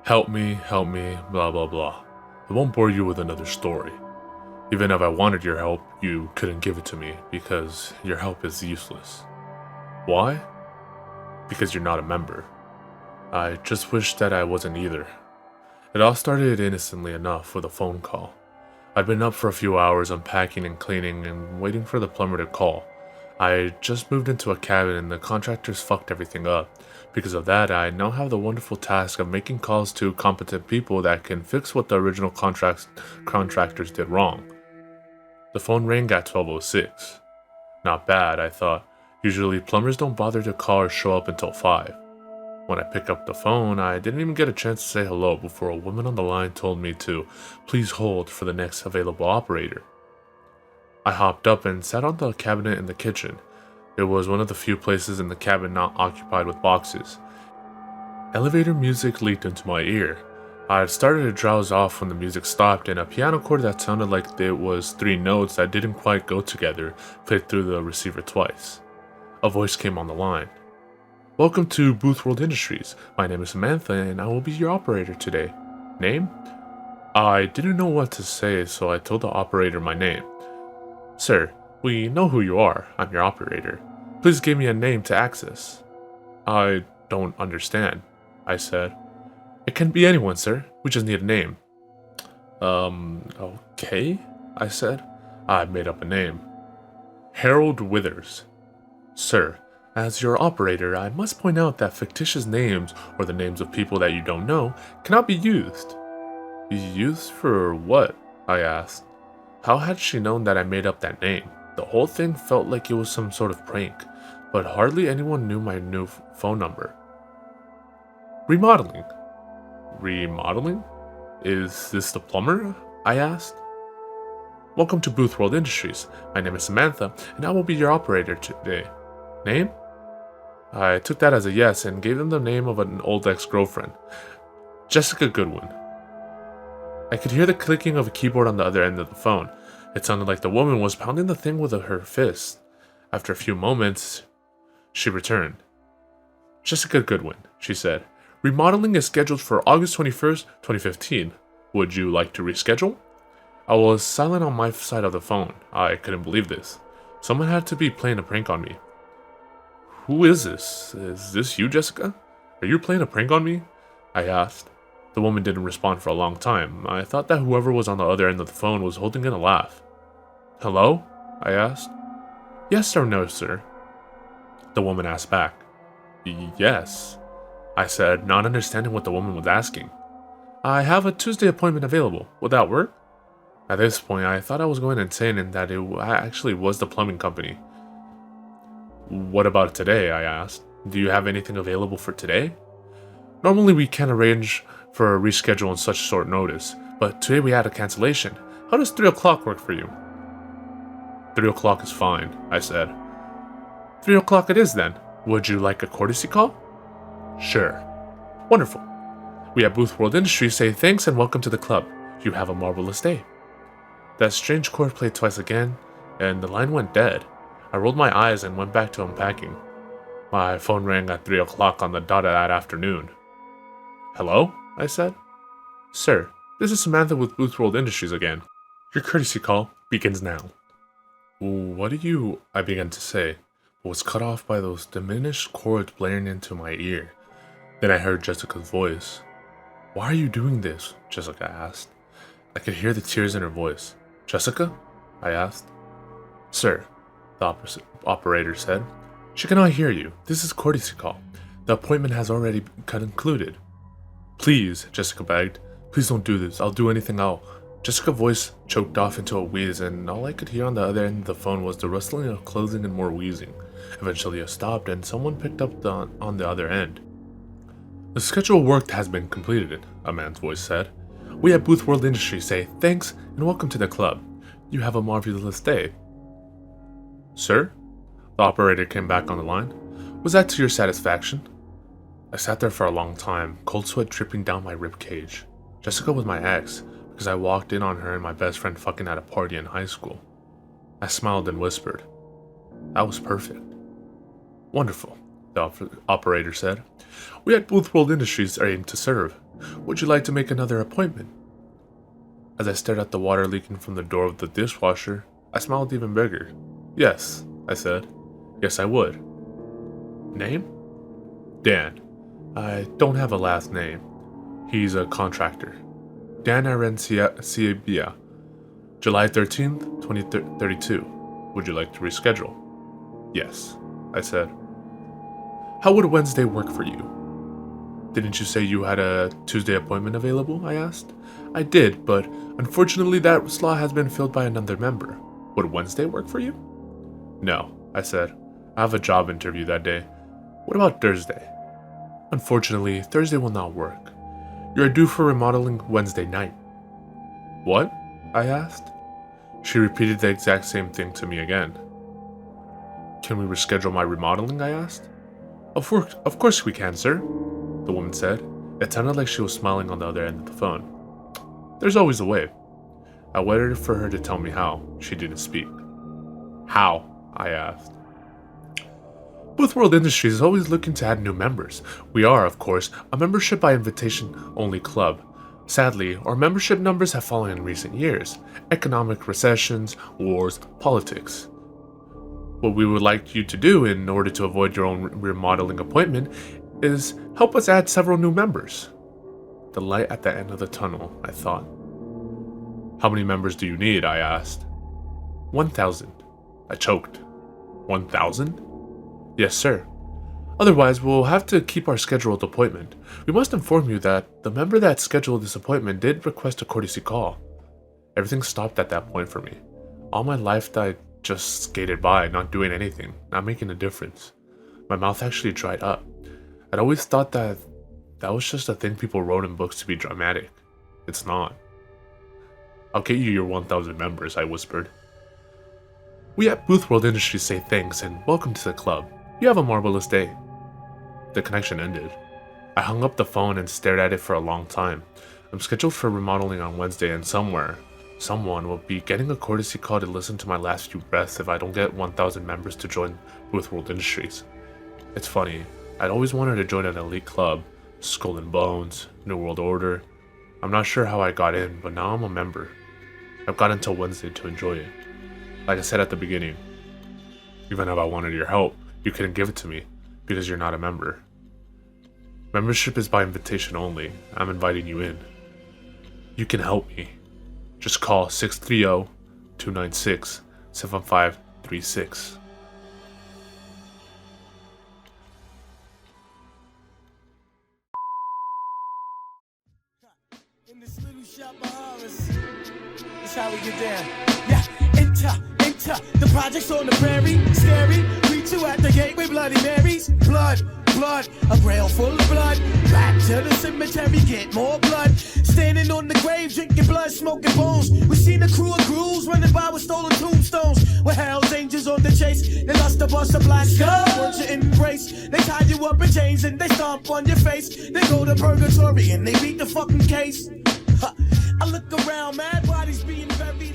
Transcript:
help me, blah blah blah. I won't bore you with another story. Even if I wanted your help, you couldn't give it to me because your help is useless. Why? Because you're not a member. I just wish that I wasn't either. It all started innocently enough with a phone call. I'd been up for a few hours unpacking and cleaning and waiting for the plumber to call. I just moved into a cabin and the contractors fucked everything up. Because of that, I now have the wonderful task of making calls to competent people that can fix what the original contractors did wrong. The phone rang at 12:06. Not bad, I thought. Usually plumbers don't bother to call or show up until 5. When I picked up the phone, I didn't even get a chance to say hello before a woman on the line told me to please hold for the next available operator. I hopped up and sat on the cabinet in the kitchen. It was one of the few places in the cabin not occupied with boxes. Elevator music leaked into my ear. I had started to drowse off when the music stopped and a piano chord that sounded like it was 3 notes that didn't quite go together played through the receiver twice. A voice came on the line. "Welcome to Boothworld Industries. My name is Samantha and I will be your operator today. Name?" I didn't know what to say, so I told the operator my name. "Sir, we know who you are. I'm your operator. Please give me a name to access." "I don't understand," I said. "It can be anyone, sir. We just need a name." Okay, I said. I made up a name. Harold Withers. "Sir, as your operator, I must point out that fictitious names, or the names of people that you don't know, cannot be used." "Used for what?" I asked. How had she known that I made up that name? The whole thing felt like it was some sort of prank, but hardly anyone knew my new phone number. "Remodeling." "Remodeling? Is this the plumber?" I asked. "Welcome to Boothworld Industries. My name is Samantha, and I will be your operator today. Name?" I took that as a yes and gave them the name of an old ex-girlfriend. Jessica Goodwin. I could hear the clicking of a keyboard on the other end of the phone. It sounded like the woman was pounding the thing with her fist. After a few moments, she returned. "Jessica Goodwin," she said. "Remodeling is scheduled for August 21st, 2015. Would you like to reschedule?" I was silent on my side of the phone. I couldn't believe this. Someone had to be playing a prank on me. "Who is this? Is this you, Jessica? Are you playing a prank on me?" I asked. The woman didn't respond for a long time. I thought that whoever was on the other end of the phone was holding in a laugh. "Hello?" I asked. "Yes or no, sir?" The woman asked back. "Yes," I said, not understanding what the woman was asking. "I have a Tuesday appointment available. Would that work?" At this point, I thought I was going insane and that it actually was the plumbing company. "What about today?" I asked. "Do you have anything available for today?" "Normally we can arrange for a reschedule on such short notice, but today we had a cancellation. How does 3 o'clock work for you?" 3 o'clock is fine," I said. 3 o'clock it is then. Would you like a courtesy call?" "Sure." "Wonderful. We at Boothworld Industries say thanks and welcome to the club. You have a marvelous day." That strange chord played twice again, and the line went dead. I rolled my eyes and went back to unpacking. My phone rang at 3 o'clock on the dot of that afternoon. "Hello?" I said. "Sir, this is Samantha with Boothworld Industries again. Your courtesy call begins now." "What do you—" I began to say, but was cut off by those diminished chords blaring into my ear. Then I heard Jessica's voice. "Why are you doing this?" Jessica asked. I could hear the tears in her voice. "Jessica?" I asked. "Sir," the operator said, "she cannot hear you. This is courtesy call. The appointment has already concluded." "Please," Jessica begged. "Please don't do this. I'll do anything. Jessica's voice choked off into a wheeze, and all I could hear on the other end of the phone was the rustling of clothing and more wheezing. Eventually it stopped, and someone picked up on the other end. "The scheduled work has been completed," a man's voice said. "We at Boothworld Industries say thanks and welcome to the club. You have a marvelous day." "Sir?" The operator came back on the line. "Was that to your satisfaction?" I sat there for a long time, cold sweat dripping down my ribcage. Jessica was my ex, because I walked in on her and my best friend fucking at a party in high school. I smiled and whispered, "That was perfect." "Wonderful," the operator said. "We at Boothworld Industries aim to serve. Would you like to make another appointment? As I stared at the water leaking from the door of the dishwasher, I smiled even bigger. Yes, I said. Yes, I would. Name? Dan. I don't have a last name. He's a contractor. Dan Arenciabia. July 13th, 2032. Would you like to reschedule? Yes, I said. How would Wednesday work for you? Didn't you say you had a Tuesday appointment available? I asked. I did, but unfortunately that slot has been filled by another member. Would Wednesday work for you? No, I said. I have a job interview that day. What about Thursday? Unfortunately, Thursday will not work. You're due for remodeling Wednesday night. What? I asked. She repeated the exact same thing to me again. Can we reschedule my remodeling? I asked. Of course we can, sir, the woman said. It sounded like she was smiling on the other end of the phone. There's always a way. I waited for her to tell me how. She didn't speak. How? I asked. Boothworld Industries is always looking to add new members. We are, of course, a membership by invitation only club. Sadly, our membership numbers have fallen in recent years. Economic recessions, wars, politics. What we would like you to do in order to avoid your own remodeling appointment is help us add several new members. The light at the end of the tunnel, I thought. How many members do you need? I asked. 1,000. I choked. 1,000? Yes, sir. Otherwise, we'll have to keep our scheduled appointment. We must inform you that the member that scheduled this appointment did request a courtesy call. Everything stopped at that point for me. All my life I just skated by, not doing anything, not making a difference. My mouth actually dried up. I'd always thought that was just a thing people wrote in books to be dramatic. It's not. I'll get you your 1,000 members, I whispered. We at Boothworld Industries say thanks and welcome to the club. You have a marvelous day. The connection ended. I hung up the phone and stared at it for a long time. I'm scheduled for remodeling on Wednesday, and someone will be getting a courtesy call to listen to my last few breaths if I don't get 1,000 members to join Boothworld Industries. It's funny, I'd always wanted to join an elite club, Skull and Bones, New World Order. I'm not sure how I got in, but now I'm a member. I've got until Wednesday to enjoy it. Like I said at the beginning, even if I wanted your help, you couldn't give it to me because you're not a member. Membership is by invitation only. I'm inviting you in. You can help me. Just call 630-296-7536. In this little shop of horrors, that's how we get down. Yeah, enter the projects on the prairie, scary. Greet you at the gate with Bloody Marys. Blood, a rail full of blood. Back to the cemetery, get more blood. Standing on the grave, drinking blood, smoking bones. We seen a crew of ghouls running by with stolen tombstones. With Hell's Angels on the chase, they lost the bust of black skull. Want your embrace, they tie you up in chains and they stomp on your face. They go to purgatory and they beat the fucking case. I look around, mad bodies being buried.